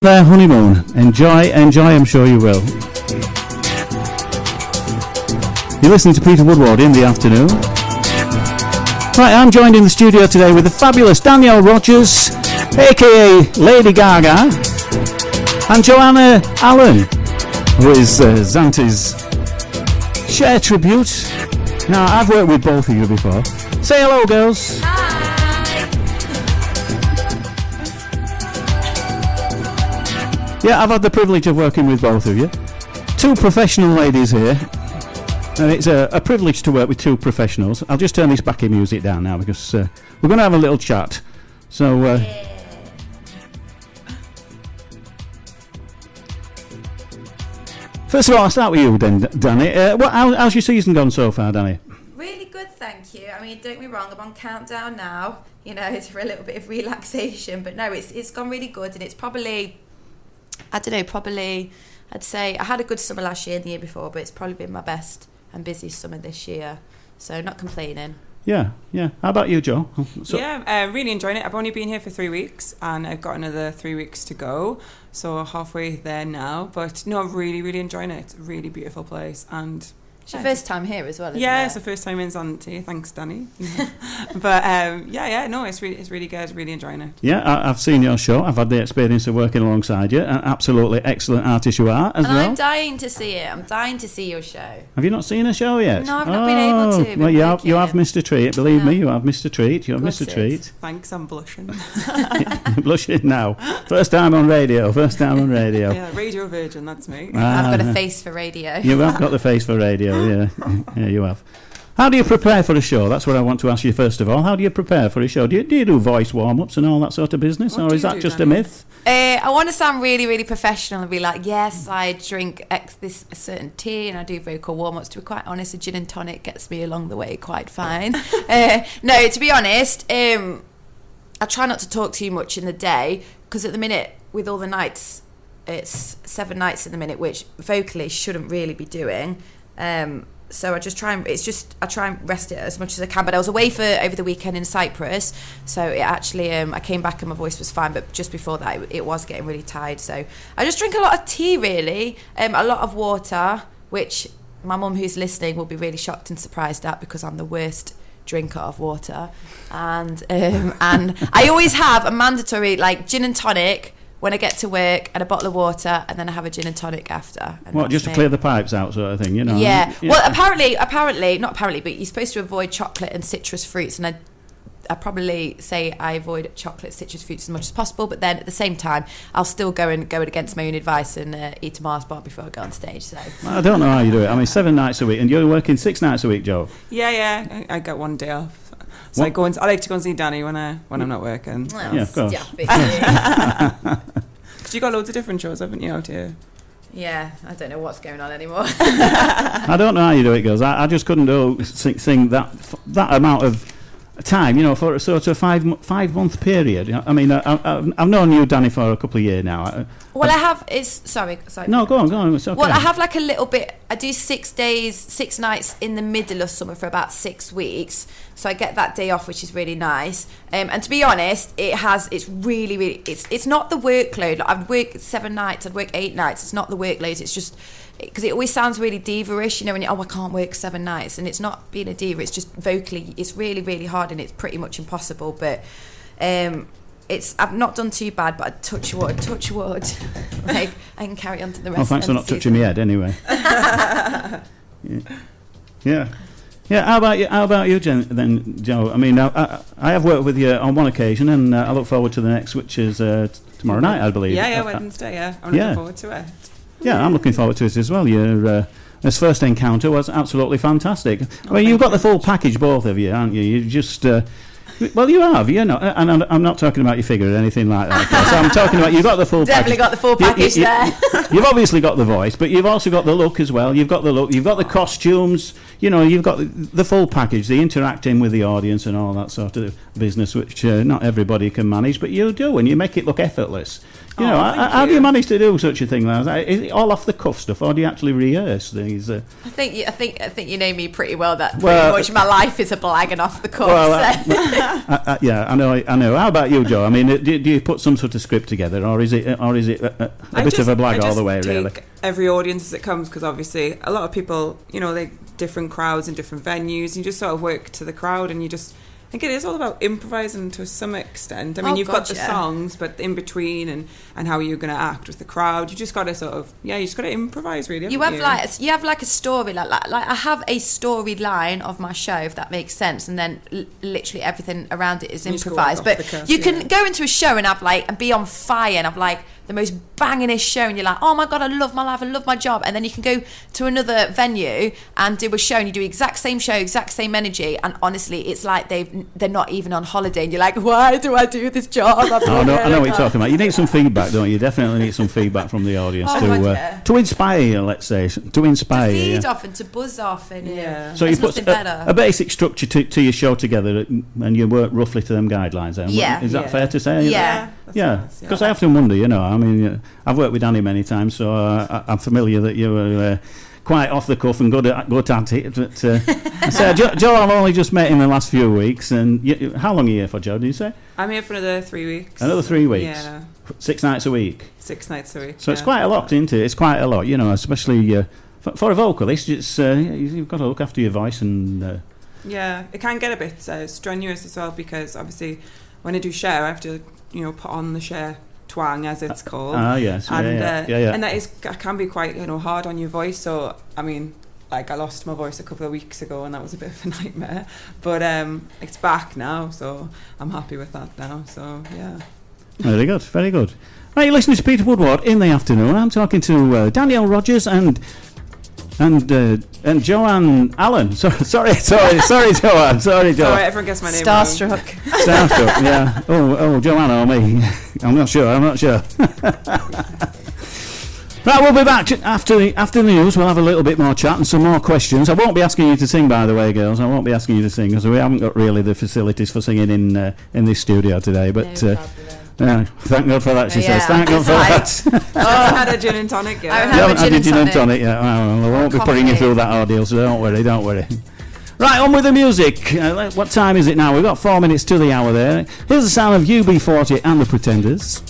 Their honeymoon. Enjoy, I'm sure you will. You listen to Peter Woodward in the afternoon. Right, I'm joined in the studio today with the fabulous Danielle Rodgers, aka Lady Gaga, and Joanna Allen, who is Zante's Cher tribute. Now, I've worked with both of you before. Say hello, girls. Yeah, I've had the privilege of working with both of you. Two professional ladies here. And it's a privilege to work with two professionals. I'll just turn this backing music down now because we're going to have a little chat. So, first of all, I'll start with you then, Dani. How's your season gone so far, Dani? Really good, thank you. I mean, don't get me wrong, I'm on countdown now. You know, it's for a little bit of relaxation. But no, it's gone really good. And it's probably, I'd say I had a good summer last year and the year before, but it's probably been my best and busiest summer this year. So not complaining. Yeah. How about you, Joe? Really enjoying it. I've only been here for 3 weeks and I've got another 3 weeks to go. So halfway there now. But no, really, really enjoying it. It's a really beautiful place. And it's your first time here as well, isn't it? Yeah, it's the first time in Zante. Thanks, Dani. But it's really good. Really enjoying it. Yeah, I've seen your show. I've had the experience of working alongside you. An absolutely excellent artist you are as well. I'm dying to see it. I'm dying to see your show. Have you not seen a show yet? No, I've not been able to. Well, you have missed a treat. Believe me, you have missed a treat. You have missed a treat. Thanks, I'm blushing. You're blushing now. First time on radio. Yeah, radio virgin, that's me. I've got a face for radio. You have got the face for radio, yeah. Yeah, you have. How do you prepare for a show? That's what I want to ask you first of all. How do you prepare for a show? Do you do voice warm-ups and all that sort of business? Or is that just a myth? I want to sound really, really professional and be like, yes, I drink this certain tea and I do vocal warm-ups. To be quite honest, a gin and tonic gets me along the way quite fine. No, to be honest, I try not to talk too much in the day because at the minute, with all the nights, it's 7 nights in the minute, which vocally shouldn't really be doing. So I just try and rest it as much as I can. But I was away over the weekend in Cyprus, so it actually I came back and my voice was fine. But just before that, it was getting really tired. So I just drink a lot of tea, really, a lot of water, which my mum, who's listening, will be really shocked and surprised at because I'm the worst drinker of water. And I always have a mandatory gin and tonic when I get to work, and a bottle of water, and then I have a gin and tonic after. And just to clear the pipes out sort of thing, you know? Yeah. Well, apparently, not apparently, but you're supposed to avoid chocolate and citrus fruits, and I probably say I avoid chocolate, citrus fruits as much as possible, but then at the same time, I'll still go against my own advice and eat a Mars bar before I go on stage. So I don't know how you do it. I mean, 7 nights a week, and you're working 6 nights a week, Joe? Yeah. I get 1 day off. So I like to go and see Dani when I'm not working. Well, yeah, of course. Because you got loads of different shows, haven't you, out here? Yeah, I don't know what's going on anymore. I don't know how you do it, girls. I just couldn't sing that amount of time, for a sort of 5 month period. I mean, I've known you, Dani, for a couple of years now. Well, I have. Sorry. No, go on. It's okay. Well, I have a little bit. I do 6 days, 6 nights in the middle of summer for about 6 weeks. So I get that day off, which is really nice. And to be honest, it's really, really. It's not the workload. I'd work 7 nights. I'd work 8 nights. It's not the workload. It's just because it always sounds really diva-ish, when I can't work 7 nights, and it's not being a diva. It's just vocally, it's really, really hard, and it's pretty much impossible. But I've not done too bad, but I touch wood. I can carry on to the rest. Oh, thanks for not touching my head, anyway. Yeah. How about you, then, Joe? I mean, I have worked with you on one occasion, and I look forward to the next, which is tomorrow night, I believe. Yeah, Wednesday. Yeah, I'm looking forward to it. Yeah, I'm looking forward to it as well. This first encounter was absolutely fantastic. Well, you've got the full package, both of you, haven't you? You just... well, you have, and I'm not talking about your figure or anything like that. So I'm talking about you've got the full Definitely package. Got the full package there. You've obviously got the voice, but you've also got the look as well. You've got the look, you've got the costumes, you've got the full package, the interacting with the audience and all that sort of business, which not everybody can manage, but you do, and you make it look effortless. You know, how do you manage to do such a thing? Is it all off the cuff stuff, or do you actually rehearse these? I think you know me pretty well. That pretty much my life is a blag and off the cuff. Well, yeah, I know. How about you, Joe? I mean, do you put some sort of script together, or is it a bit of a blag all the way? Really, every audience as it comes, because obviously a lot of people, you know, they different crowds and different venues. You just sort of work to the crowd, and I think it is all about improvising to some extent. I mean, you've got the songs, but in between and how you're going to act with the crowd, you just got to you just got to improvise, really. You have like a story, like I have a storyline of my show, if that makes sense, and then literally everything around it is improvised. But you can go into a show and have and be on fire and have the most bangingest show, and you're like, oh my god, I love my life, I love my job, and then you can go to another venue and do a show, and you do exact same show, exact same energy, and honestly, it's like they're not even on holiday, and you're like, why do I do this job? I know what you're talking about. You need some feedback, don't you? You definitely need some feedback from the audience to inspire you, let's say, to inspire you. To feed off and to buzz off, and So you put a basic structure to your show together, and you work roughly to them guidelines. Then. Yeah. Is that fair to say? Yeah. Yeah, because I often wonder, you know, I mean, I've worked with Dani many times, so I'm familiar that you were quite off the cuff and good at it. But so Joe, I've only just met in the last few weeks, and how long are you here for, Joe, did you say? I'm here for another 3 weeks. Another 3 weeks? Yeah. 6 nights a week? 6 nights a week, So it's quite a lot, isn't it? It's quite a lot, you know, especially for a vocalist, it's you've got to look after your voice and... Yeah, it can get a bit strenuous as well, because obviously when I do Cher, I have to, you know, put on the Cher twang, as it's called. Yes. And, yeah. And that can be quite, you know, hard on your voice. So, I mean, I lost my voice a couple of weeks ago, and that was a bit of a nightmare. But it's back now, so I'm happy with that now. So, yeah. Very good, very good. Right, you're listening to Peter Woodward in the afternoon. I'm talking to Danielle Rodgers and Joanne Allen. Sorry, Joanne. Sorry, Joanne. Sorry, everyone gets my name wrong. Starstruck, yeah. Oh, Joanne or me. I'm not sure. Right, we'll be back after the news. We'll have a little bit more chat and some more questions. I won't be asking you to sing, by the way, girls. I won't be asking you to sing, because we haven't got really the facilities for singing in this studio today. But thank God for that, she says. Thank God for that. I haven't had a gin and tonic yet. I haven't had a gin and tonic yet. Well, I won't be putting you through that ordeal, so don't worry. Right, on with the music. What time is it now? We've got 4 minutes to the hour there. Here's the sound of UB40 and the Pretenders.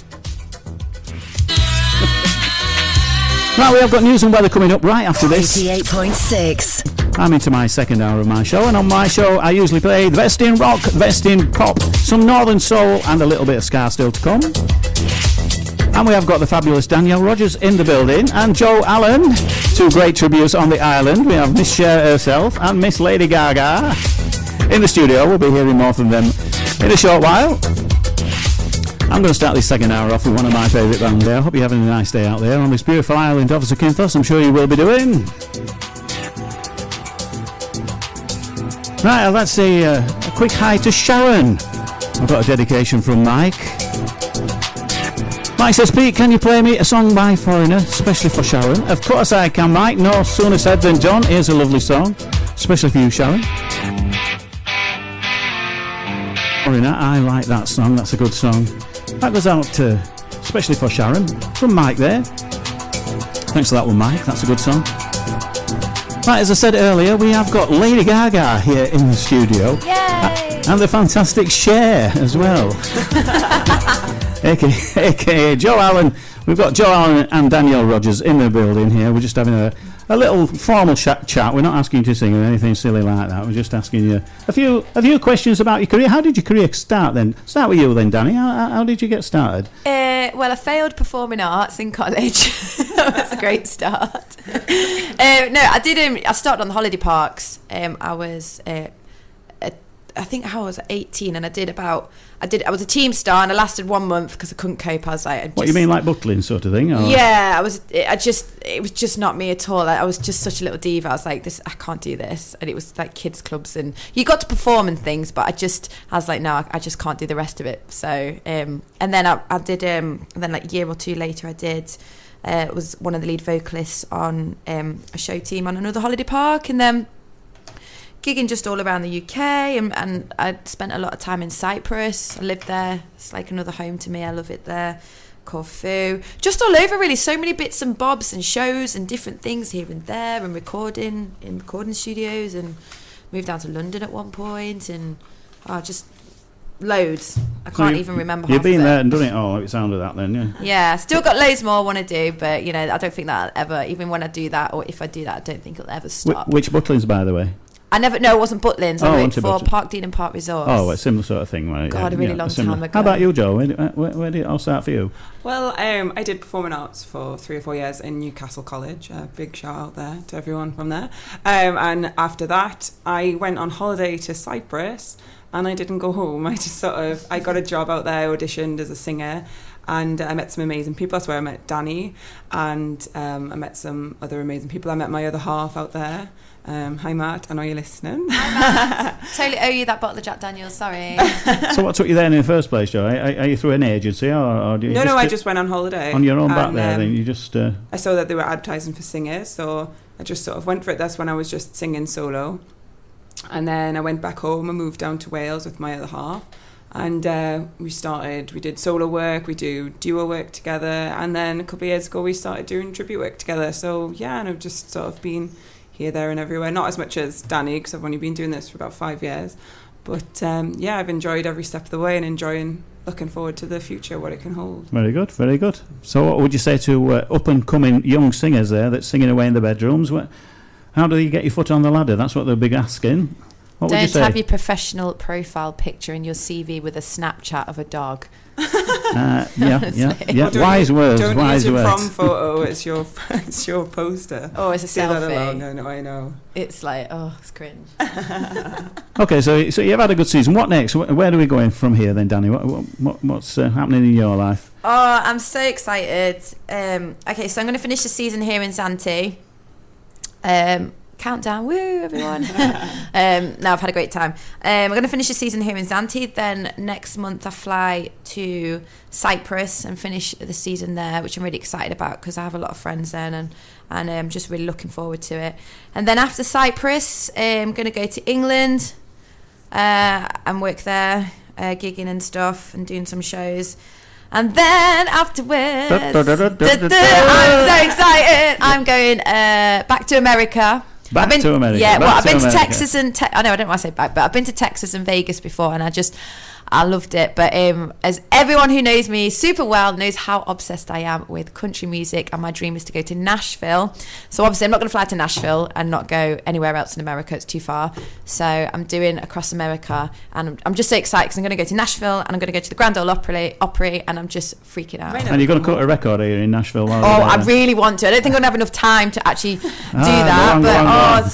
Right, we have got news and weather coming up right after this. 88.6. I'm into my second hour of my show, and on my show I usually play the best in rock, the best in pop, some northern soul, and a little bit of ska still to come. And we have got the fabulous Danielle Rodgers in the building, and Joe Allen, 2 great tributes on the island. We have Miss Cher herself and Miss Lady Gaga in the studio. We'll be hearing more from them in a short while. I'm going to start this second hour off with one of my favourite bands there. I hope you're having a nice day out there on this beautiful island of Zakynthos. I'm sure you will be doing. Right, let's say a quick hi to Sharon. I've got a dedication from Mike. Mike says, Pete, can you play me a song by Foreigner, especially for Sharon? Of course I can, Mike. No sooner said than done. Here's a lovely song, especially for you, Sharon. Foreigner, I like that song. That's a good song. That goes out especially for Sharon, from Mike there. Thanks for that one, Mike. That's a good song. Right, as I said earlier, we have got Lady Gaga here in the studio. Yay! And the fantastic Cher as well. AKA Joe Allen. We've got Joe Allen and Danielle Rodgers in the building here. We're just having a little formal chat. We're not asking you to sing or anything silly like that. We're just asking you a few questions about your career. How did your career start then? Start with you then, Dani. How did you get started? Well, I failed performing arts in college. That was a great start. No, I did. I started on the holiday parks. I was, I think I was 18, and I was a team star, and I lasted 1 month because I couldn't cope. I was like, what you mean, like buckling sort of thing? Or? Yeah, it was just not me at all. I was just such a little diva. I was like, I can't do this. And it was like kids clubs, and you got to perform and things, but I was like, no, I just can't do the rest of it. So, and then I did, and then like a year or two later, I did. Was one of the lead vocalists on a show team on another holiday park, and then gigging just all around the UK, and I spent a lot of time in Cyprus. I lived there. It's like another home to me. I love it there. Corfu, just all over really. So many bits and bobs and shows and different things here and there, and recording in recording studios, and moved down to London at one point, and just loads. I can't even remember. You've been there and done it all. It sounded that then, yeah. Yeah, still got loads more I want to do, but you know, I don't think that I'll ever, even when I do that, or if I do that, I don't think it'll ever stop. Which Butlins, by the way? I never. No, it wasn't Butlins. I worked for Park Dean and Park Resorts. Oh, a similar sort of thing, right? God, a really long time ago. How about you, Joe? Where did it all start for you? Well, I did performing arts for 3 or 4 years in Newcastle College. Big shout out there to everyone from there. And after that, I went on holiday to Cyprus, and I didn't go home. I got a job out there, auditioned as a singer, and I met some amazing people. That's where I met Dani, and I met some other amazing people. I met my other half out there. Hi Matt, I know you're listening. Hi Matt. Totally owe you that bottle of Jack Daniels, sorry. So what took you there in the first place, Joe? Are you through an agency or do you No, I just went on holiday. On your own back there, then you just... I saw that they were advertising for singers, so I just sort of went for it. That's when I was just singing solo. And then I went back home and moved down to Wales with my other half. And we did solo work, we do duo work together. And then a couple of years ago, we started doing tribute work together. So yeah, and I've just sort of been here, there and everywhere. Not as much as Dani, because I've only been doing this for about 5 years. But yeah, I've enjoyed every step of the way and looking forward to the future, what it can hold. Very good, very good. So what would you say to up-and-coming young singers there that's singing away in the bedrooms? How do you get your foot on the ladder? That's what they're big asking. What would you say? Don't have your professional profile picture in your CV with a Snapchat of a dog. Yeah. Wise words. Don't wise use your words. prom photo. It's your poster. Oh, it's a selfie. No, I know. It's like, it's cringe. Okay, so you've had a good season. What next? Where do we go from here then, Dani? What's happening in your life? Oh, I'm so excited. Okay, so I'm going to finish the season here in Zante. Countdown, woo, everyone. No, I've had a great time. We're going to finish the season here in Zante. Then next month I fly to Cyprus and finish the season there, which I'm really excited about because I have a lot of friends there, and I'm just really looking forward to it. And then after Cyprus, I'm going to go to England and work there, gigging and stuff and doing some shows. And then afterwards, I'm so excited. I'm going back to America. Back to America. Yeah, I've been to Texas and I know I don't want to say back, but I've been to Texas and Vegas before, and I loved it. But as everyone who knows me super well knows how obsessed I am with country music, and my dream is to go to Nashville. So obviously I'm not going to fly to Nashville and not go anywhere else in America. It's too far. So I'm doing across America, and I'm just so excited because I'm going to go to Nashville and I'm going to go to the Grand Ole Opry, and I'm just freaking out. And you're going to cut a record here in Nashville. I really want to. I don't think I'm going to have enough time to actually do that.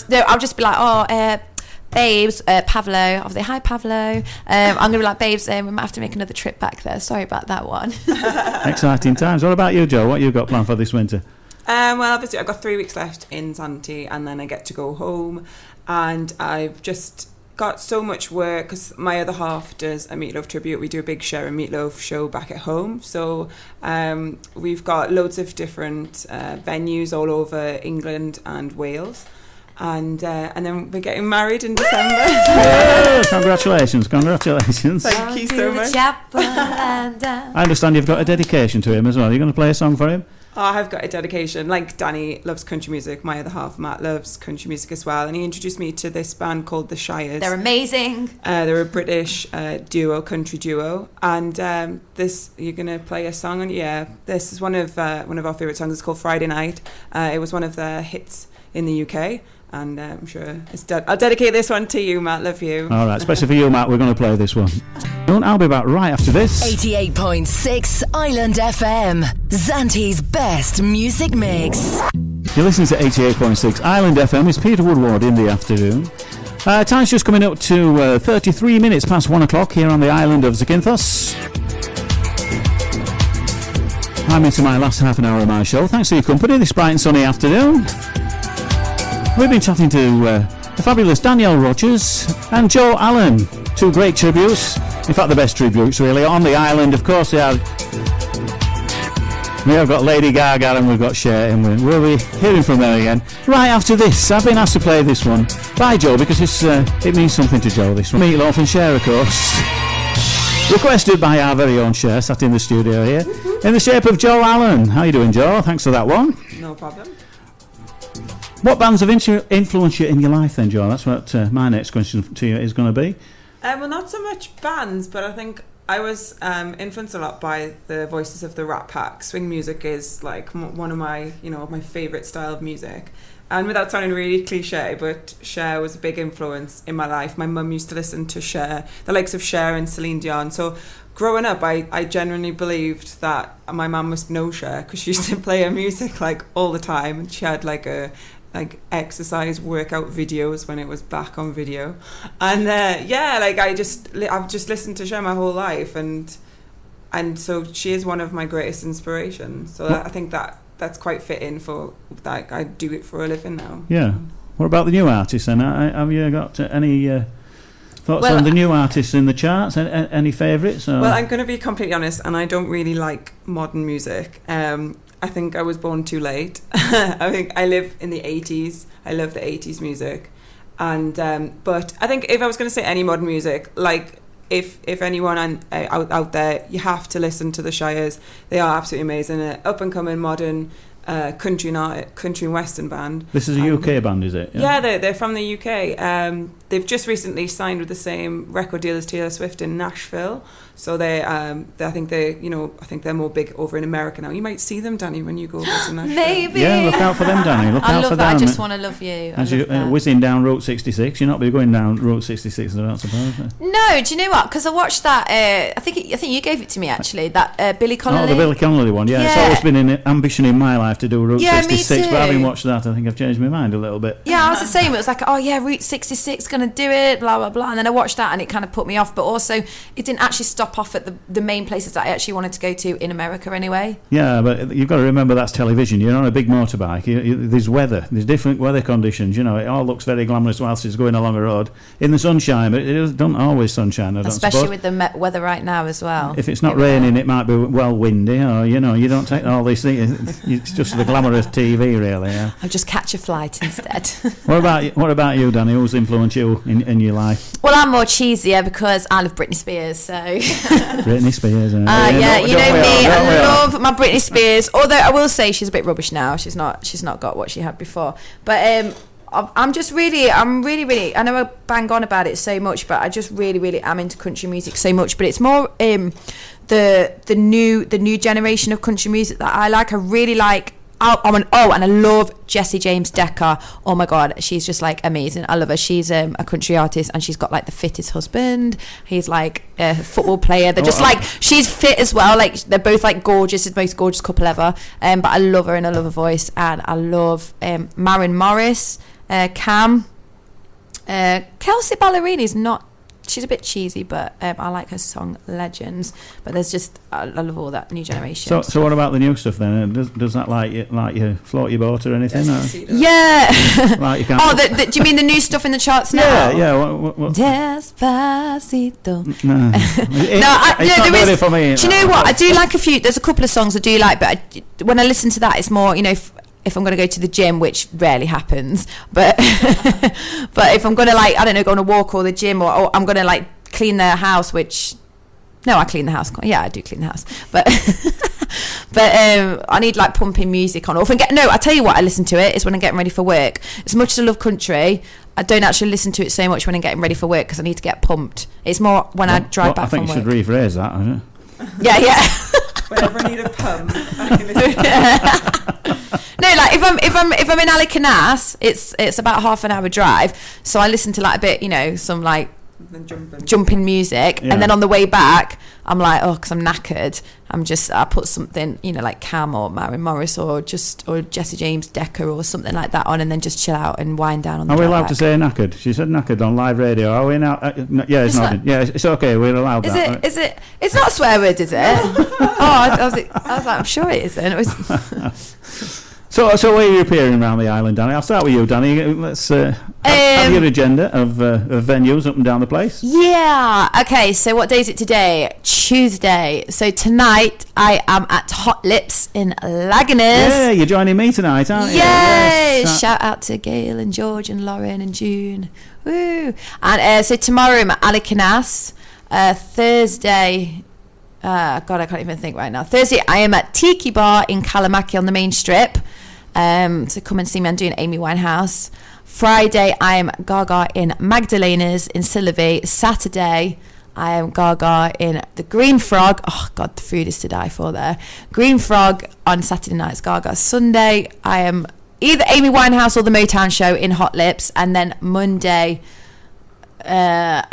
No, I'll just be like, babes, Pavlo, obviously, hi Pavlo. I'm going to be like, babes, we might have to make another trip back there. Sorry about that one. Exciting times. What about you, Joe? What you got planned for this winter? Well, obviously, I've got 3 weeks left in Zante, and then I get to go home. And I've just got so much work because my other half does a Meatloaf tribute. We do a big Cher and Meatloaf show back at home. So we've got loads of different venues all over England and Wales. And then we're getting married in December. Yeah, congratulations. Thank you so much. I understand you've got a dedication to him as well. Are you going to play a song for him? Oh, I have got a dedication. Like Dani loves country music, my other half Matt loves country music as well, and he introduced me to this band called the Shires. They're amazing. They're a British country duo, and this you're gonna play a song on. Yeah, this is one of our favourite songs. It's called Friday Night. It was one of the hits in the UK. And I'm sure I'll dedicate this one to you, Matt. Love you. All right, especially for you, Matt. We're going to play this one. I'll be back right after this. 88.6 Island FM, Zante's best music mix. You're listening to 88.6 Island FM. It's Peter Woodward in the afternoon. Time's just coming up to 33 minutes past 1 o'clock here on the island of Zakynthos. I'm into my last half an hour of my show. Thanks for your company this bright and sunny afternoon. We've been chatting to the fabulous Danielle Rodgers and Joe Allen, 2 great tributes, in fact the best tributes really, on the island. Of course we have got Lady Gaga and we've got Cher, and we'll be hearing from her again right after this. I've been asked to play this one by Joe because it means something to Joe, this one. Meatloaf and Cher, of course. Requested by our very own Cher, sat in the studio here, in the shape of Joe Allen. How you doing, Joe? Thanks for that one. No problem. What bands have influenced you in your life then, Joe? That's what my next question to you is going to be. Well, not so much bands, but I think I was influenced a lot by the voices of the Rat Pack. Swing music is like one of my, my favourite style of music. And without sounding really cliche, but Cher was a big influence in my life. My mum used to listen to Cher, the likes of Cher and Celine Dion. So growing up, I genuinely believed that my mum must know Cher because she used to play her music like all the time. And she had like exercise workout videos when it was back on video. And I've just listened to Cher my whole life. And so she is one of my greatest inspirations. So I think that's quite fitting for that. I do it for a living now. Yeah. What about the new artists then? Have you got any thoughts on the new artists in the charts? Any favourites? Well, I'm going to be completely honest, and I don't really like modern music. I think I was born too late. I think I live in the 80s. I love the 80s music. And but I think if I was going to say any modern music, like if anyone out there, you have to listen to the Shires. They are absolutely amazing. Up and coming modern country and western band. This is a UK band, is it? Yeah, they're from the UK. They've just recently signed with the same record deal as Taylor Swift in Nashville. So I think they're more big over in America now. You might see them, Dani, when you go over to Nashville. Maybe. Yeah, look out for them, Dani. Look out for them. I just want to love you. As you're whizzing down Route 66, you're not be going down Route 66, I don't suppose. No, do you know what? Because I watched that. I think you gave it to me actually. That Billy Connolly. Oh, the Billy Connolly one. Yeah, it's always been an ambition in my life to do Route 66, me too. but having watched that, I think I've changed my mind a little bit. Yeah, I was the same. It was like, oh yeah, Route 66 going to do it, blah blah blah, and then I watched that and it kind of put me off. But also, it didn't actually stop off at the main places that I actually wanted to go to in America anyway. Yeah, but you've got to remember that's television. You're on a big motorbike. There's different weather conditions. It all looks very glamorous whilst it's going along a road in the sunshine, but it doesn't always sunshine. Especially with the weather right now as well. If it's not raining, it might be well windy, or you don't take all these things. It's just the glamorous TV, really. Yeah. I'll just catch a flight instead. What about you, Dani? Who's influenced you in your life? Well, I'm more cheesier because I love Britney Spears. So Britney Spears. You know me. I love my Britney Spears. Although I will say she's a bit rubbish now. She's not got what she had before. But I'm really. I know I bang on about it so much, but I just really am into country music so much. But it's more the new generation of country music that I like. I really like. And I love Jessie James Decker. Oh my god, she's just like amazing. I love her. She's a country artist and she's got like the fittest husband. He's like a football player. They're just like, she's fit as well. Like they're both like gorgeous, the most gorgeous couple ever. But I love her and I love her voice. And I love Maren Morris, Cam, Kelsey Ballerini's not. She's a bit cheesy, but I like her song Legends. But there's just I love all that new generation. So what about the new stuff then? Does that like you float your boat or anything? Yeah. Like you can't do you mean the new stuff in the charts now? Yeah. What? Despacito. No, it's not really for me. Do you know what? I do like a few. There's a couple of songs I do like, but when I listen to that, it's more if I'm going to go to the gym, which rarely happens, but if I'm going to go on a walk or the gym or I'm going to clean the house, I clean the house. Yeah, I do clean the house, but I need pumping music on. I tell you what, I listen to it is when I'm getting ready for work. As much as I love country, I don't actually listen to it so much when I'm getting ready for work because I need to get pumped. It's more when I drive back from work. I think you should rephrase that, isn't it? Yeah. Whenever I need a pump, No, if I'm in Alicanas, it's about half an hour drive, so I listen to a bit, some jumping music, and then on the way back, I'm like, because I'm knackered, I put something, like Cam or Maren Morris or Jessie James Decker or something like that on, and then just chill out and wind down on the. Are we allowed to say knackered? She said knackered on live radio. Are we now? Yeah, it's not. Yeah, it's okay. We're allowed that. Is it? It's not a swear word, is it? I was like, I'm sure it isn't. It was. So where are you appearing around the island, Dani? I'll start with you, Dani. Let's have your agenda of venues up and down the place. Yeah. Okay, so what day is it today? Tuesday. So tonight I am at Hot Lips in Lagganers. Yeah, you're joining me tonight, aren't you? Yes. Shout out to Gail and George and Lauren and June. Woo. And so tomorrow I'm at Alicanas. Thursday, God, I can't even think right now. Thursday, I am at Tiki Bar in Kalamaki on the main strip. So come and see me. I'm doing Amy Winehouse. Friday, I am Gaga in Magdalena's in Sillery. Saturday, I am Gaga in the Green Frog. Oh, God, the food is to die for there. Green Frog on Saturday night. It's Gaga. Sunday, I am either Amy Winehouse or the Motown Show in Hot Lips. And then Monday, I'm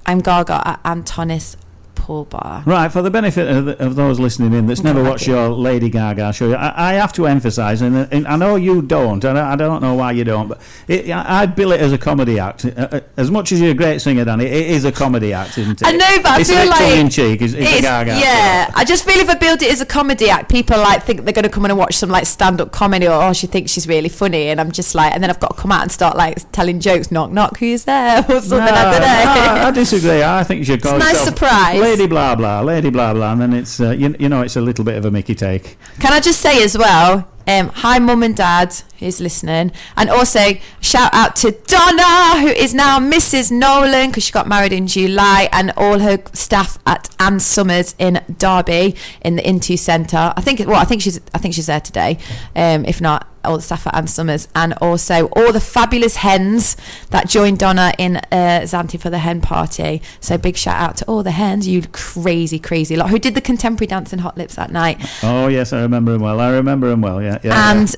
Gaga at Antonis Pool Bar. Right, for the benefit of those listening in that's never watched your Lady Gaga show, I have to emphasise, and I know you don't, and I don't know why you don't, but I'd bill it as a comedy act. As much as you're a great singer, Dani, it is a comedy act, isn't it? I know, but it's I feel like tongue-in-cheek. It's a Gaga. Yeah, I just feel if I build it as a comedy act, people like think they're going to come in and watch some like stand-up comedy, or she thinks she's really funny, and I'm just like, and then I've got to come out and start like telling jokes, knock knock, who's there, or something. I don't know. I disagree. I think you should call it's a nice surprise. Lady blah blah, Lady blah blah, and then it's you know, it's a little bit of a Mickey take. Can I just say as well, hi mum and dad who's listening, and also shout out to Donna, who is now Mrs. Nolan because she got married in July, and all her staff at Anne Summers in Derby in the Into Centre. I think she's there today. If not, all the staff at Anne Summers, and also all the fabulous hens that joined Donna in Zante for the hen party. So big shout out to all the hens, you crazy lot who did the contemporary dance in Hot Lips that night. Oh yes, I remember him well. Yeah.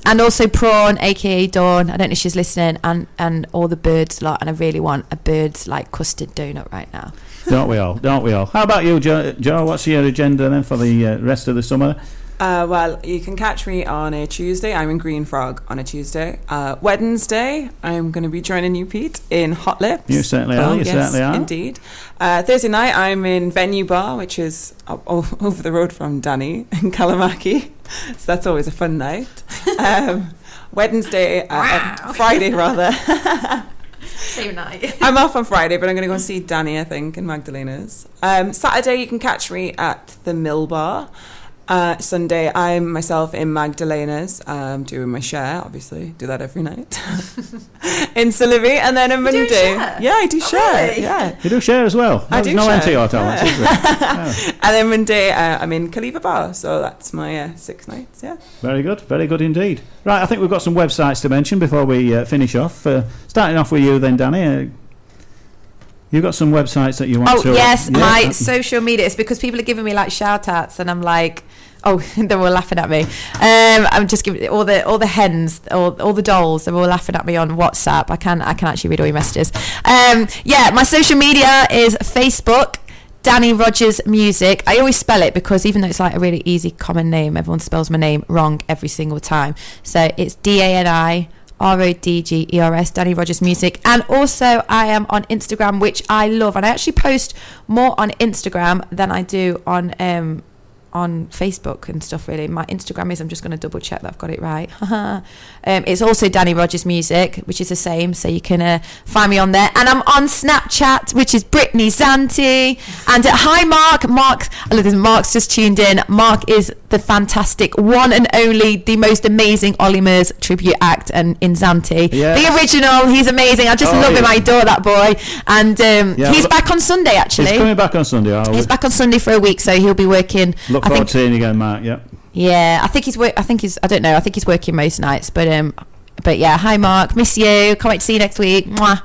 And also Prawn, aka Dawn, I don't know if she's listening, and all the birds lot, and I really want a bird's like custard donut right now. Don't we all? How about you, Joe? What's your agenda then for the rest of the summer? Well, you can catch me on a Tuesday. I'm in Green Frog on a Tuesday. Wednesday, I'm going to be joining you, Pete, in Hot Lips. You certainly are. Certainly are. Indeed. Thursday night, I'm in Venue Bar, which is over the road from Dani in Kalamaki. So that's always a fun night. Wednesday, Friday rather. Same night. I'm off on Friday, but I'm going to go see Dani, I think, in Magdalena's. Saturday, you can catch me at the Mill Bar. Sunday, I'm myself in Magdalena's, doing my Cher, obviously, do that every night, in Sillery, and then on Monday, yeah, I do Cher, really? yeah. You do Cher as well? I do no Cher. NT or talent, is there? Oh. And then Monday, I'm in Khalifa Bar, so that's my 6 nights, yeah. Very good indeed. Right, I think we've got some websites to mention before we finish off. Starting off with you then, Dani. You've got some websites that you want to... Oh, yes, my social media. It's because people are giving me, like, shout-outs, and I'm like... Oh, they're all laughing at me. I'm just giving all the hens, all the dolls. They're all laughing at me on WhatsApp. I can actually read all your messages. My social media is Facebook, Dani Rodgers Music. I always spell it because even though it's like a really easy common name, everyone spells my name wrong every single time. So it's DANI RODGERS, Dani Rodgers Music. And also I am on Instagram, which I love, and I actually post more on Instagram than I do on Facebook and stuff. Really, my Instagram is, I'm just going to double check that I've got it right. It's also Dani Rodgers Music, which is the same, so you can find me on there. And I'm on Snapchat, which is Brittany Zante. And hi Mark, I love this. Mark's just tuned in. Mark is the fantastic one and only, the most amazing Ollie Murs tribute act and in Zante. Yes. The original. He's amazing. I just love him. I adore that boy. And he's back on Sunday, actually. He's coming back on Sunday. He's back on Sunday for a week, so he'll be working. Look forward to seeing you again, Mark. Yep. Yeah, I think he's I don't know. I think he's working most nights, but yeah. Hi, Mark. Miss you. Can't wait to see you next week. Mwah.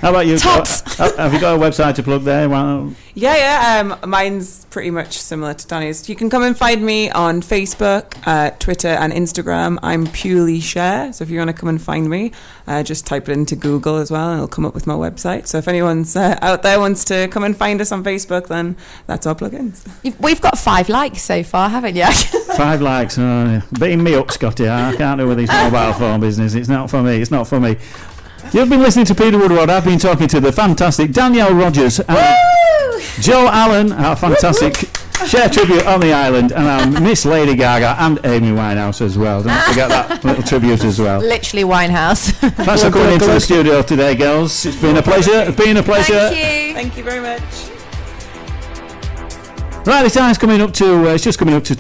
How about you? Tops. Have you got a website to plug there? Well, Yeah. Mine's pretty much similar to Dani's. You can come and find me on Facebook, Twitter, and Instagram. I'm purely Cher. So if you want to come and find me, just type it into Google as well, and it'll come up with my website. So if anyone's out there wants to come and find us on Facebook, then that's our plugins. We've got 5 likes so far, haven't you? 5 likes. Oh, beating me up, Scotty. I can't do with this mobile phone business. It's not for me. You've been listening to Peter Woodward. I've been talking to the fantastic Danielle Rodgers and Joe Allen, our fantastic Cher tribute on the island, and our Miss Lady Gaga and Amy Winehouse as well. Don't forget that little tribute as well. Literally Winehouse. Thanks for coming into the studio today, girls. It's been a pleasure. Thank you very much. Right, the time's coming up to. It's just coming up to